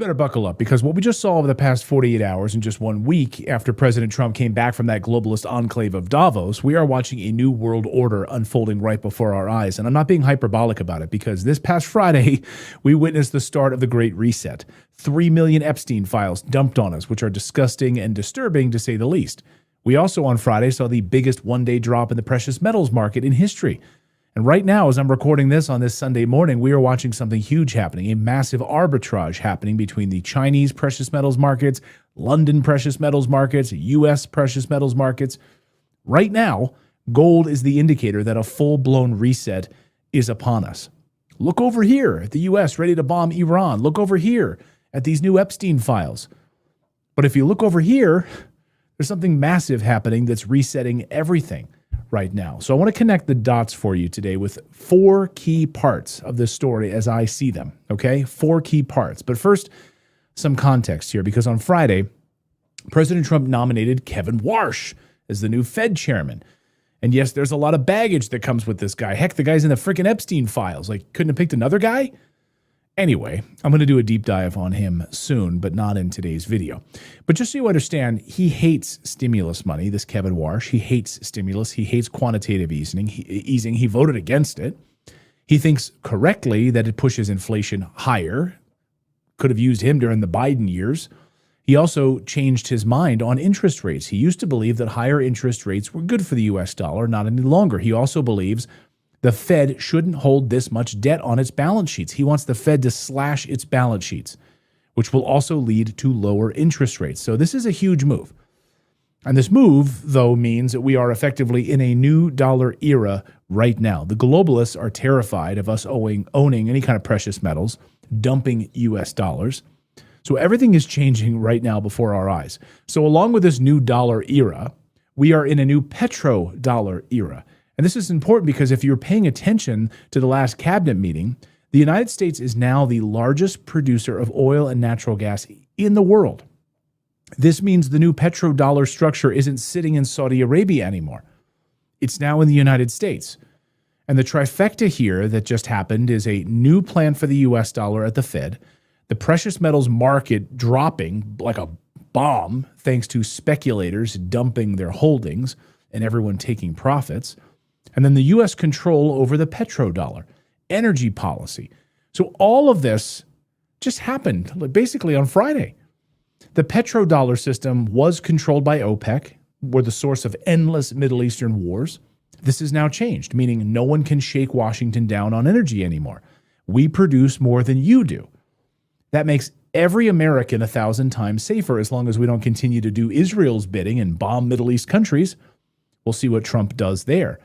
better buckle up because what we just saw over the past 48 hours and just 1 week after President Trump came back from that globalist enclave of Davos, we are watching a new world order unfolding right before our eyes. And I'm not being hyperbolic about it because this past Friday, we witnessed the start of the Great Reset. 3 million Epstein files dumped on us, which are disgusting and disturbing to say the least. We also on Friday saw the biggest one-day drop in the precious metals market in history. And right now, as I'm recording this on this Sunday morning, we are watching something huge happening, a massive arbitrage happening between the Chinese precious metals markets, London precious metals markets, U.S. precious metals markets. Right now, gold is the indicator that a full-blown reset is upon us. Look over here at the U.S. ready to bomb Iran. Look over here at these new Epstein files. But if you look over here, there's something massive happening that's resetting everything right now. So I want to connect the dots for you today with 4 key parts of this story as I see them, okay? 4 key parts. But first, some context here, because on Friday, President Trump nominated Kevin Warsh as the new Fed chairman. And yes, there's a lot of baggage that comes with this guy. Heck, the guy's in the freaking Epstein files. Like, couldn't have picked another guy? Anyway, I'm going to do a deep dive on him soon, but not in today's video. But just so you understand, he hates stimulus money, this Kevin Warsh. He hates stimulus. He hates quantitative easing. He voted against it. He thinks correctly that it pushes inflation higher. Could have used him during the Biden years. He also changed his mind on interest rates. He used to believe that higher interest rates were good for the U.S. dollar, not any longer. He also believes the Fed shouldn't hold this much debt on its balance sheets. He wants the Fed to slash its balance sheets, which will also lead to lower interest rates. So this is a huge move. And this move, though, means that we are effectively in a new dollar era right now. The globalists are terrified of us owning any kind of precious metals, dumping U.S. dollars. So everything is changing right now before our eyes. So along with this new dollar era, we are in a new petrodollar era. And this is important because if you're paying attention to the last cabinet meeting, the United States is now the largest producer of oil and natural gas in the world. This means the new petrodollar structure isn't sitting in Saudi Arabia anymore. It's now in the United States. And the trifecta here that just happened is a new plan for the U.S. dollar at the Fed, the precious metals market dropping like a bomb thanks to speculators dumping their holdings and everyone taking profits, and then the U.S. control over the petrodollar, energy policy. So all of this just happened basically on Friday. The petrodollar system was controlled by OPEC, were the source of endless Middle Eastern wars. This has now changed, meaning no one can shake Washington down on energy anymore. We produce more than you do. That makes every American 1,000 times safer as long as we don't continue to do Israel's bidding and bomb Middle East countries. We'll see what Trump does there.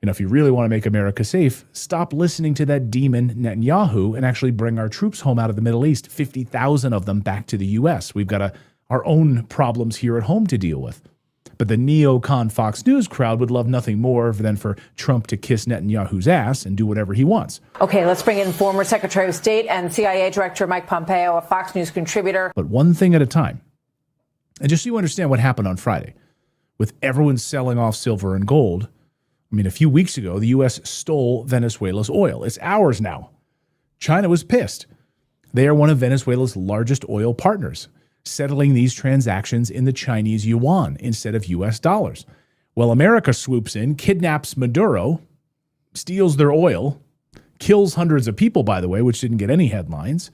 You know, if you really want to make America safe, stop listening to that demon Netanyahu and actually bring our troops home out of the Middle East, 50,000 of them back to the U.S. We've got our own problems here at home to deal with. But the neocon Fox News crowd would love nothing more than for Trump to kiss Netanyahu's ass and do whatever he wants. Okay, let's bring in former Secretary of State and CIA Director Mike Pompeo, a Fox News contributor. But one thing at a time. And just so you understand what happened on Friday, with everyone selling off silver and gold, I mean, a few weeks ago, the U.S. stole Venezuela's oil. It's ours now. China was pissed. They are one of Venezuela's largest oil partners, settling these transactions in the Chinese yuan instead of U.S. dollars. Well, America swoops in, kidnaps Maduro, steals their oil, kills hundreds of people, by the way, which didn't get any headlines.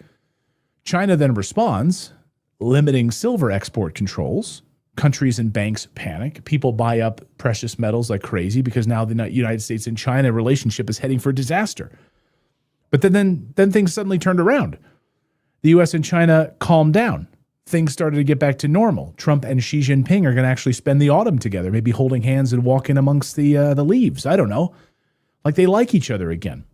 China then responds, limiting silver export controls. Countries and banks panic. People buy up precious metals like crazy because now the United States and China relationship is heading for disaster. But then things suddenly turned around. The U.S. and China calmed down. Things started to get back to normal. Trump and Xi Jinping are going to actually spend the autumn together, maybe holding hands and walking amongst the leaves. I don't know. Like they like each other again.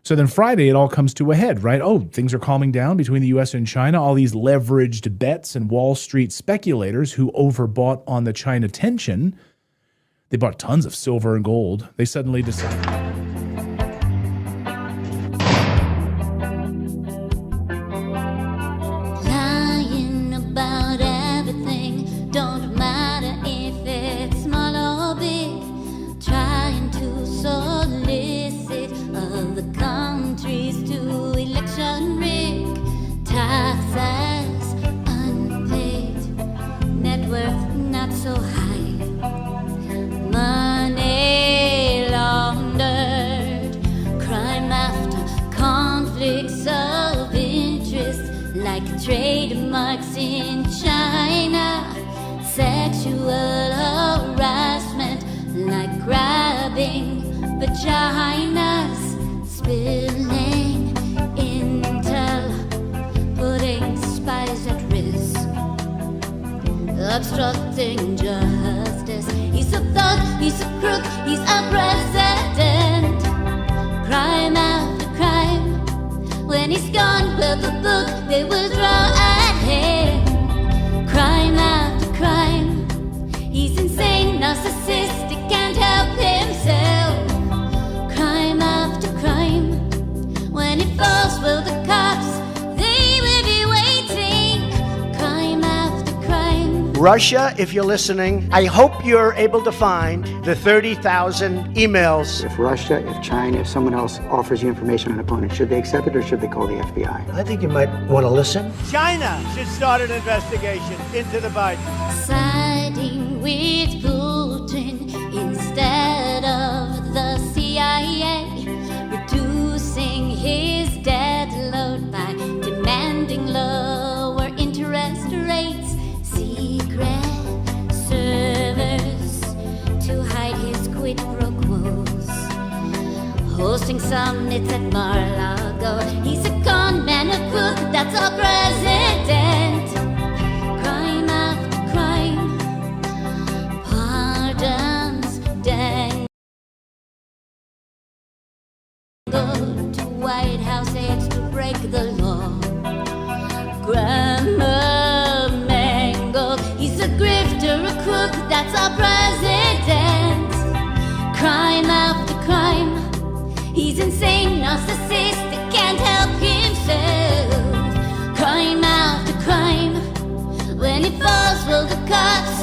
So then Friday, it all comes to a head, right? Oh, things are calming down between the U.S. and China. All these leveraged bets and Wall Street speculators who overbought on the China tension, they bought tons of silver and gold. They suddenly decided. taxes unpaid, net worth not so high, money laundered, crime after conflicts of interest like trademarks in China, sexual harassment like grabbing vaginas, spilling intel, putting spies at risk, obstructing justice. He's a thug, he's a crook, he's a president. Crime after crime. When he's gone, well, the book they will draw at him. Crime after crime. He's insane, narcissistic, can't help himself. Crime after crime. When he falls, well, the cops, they will be waiting. Crime after crime. Russia, if you're listening, I hope you're able to find the 30,000 emails. If Russia, if China, if someone else offers you information on an opponent, should they accept it or should they call the FBI? I think you might want to listen. China should start an investigation into the Biden. Siding with Putin instead of the CIA, reducing his debt load by demanding lower interest rates, secret servers to hide his quid pro quos, hosting summits at Mar-a-Lago. He's a con man, a crook, that's our president. Crime after crime, pardons, dangled to White House aides to break the law. Grammar mangled, he's a grifter, a crook, that's our president. Crime after crime, he's insane, narcissistic, can't help himself. Crime after crime. When he falls, well, the cops,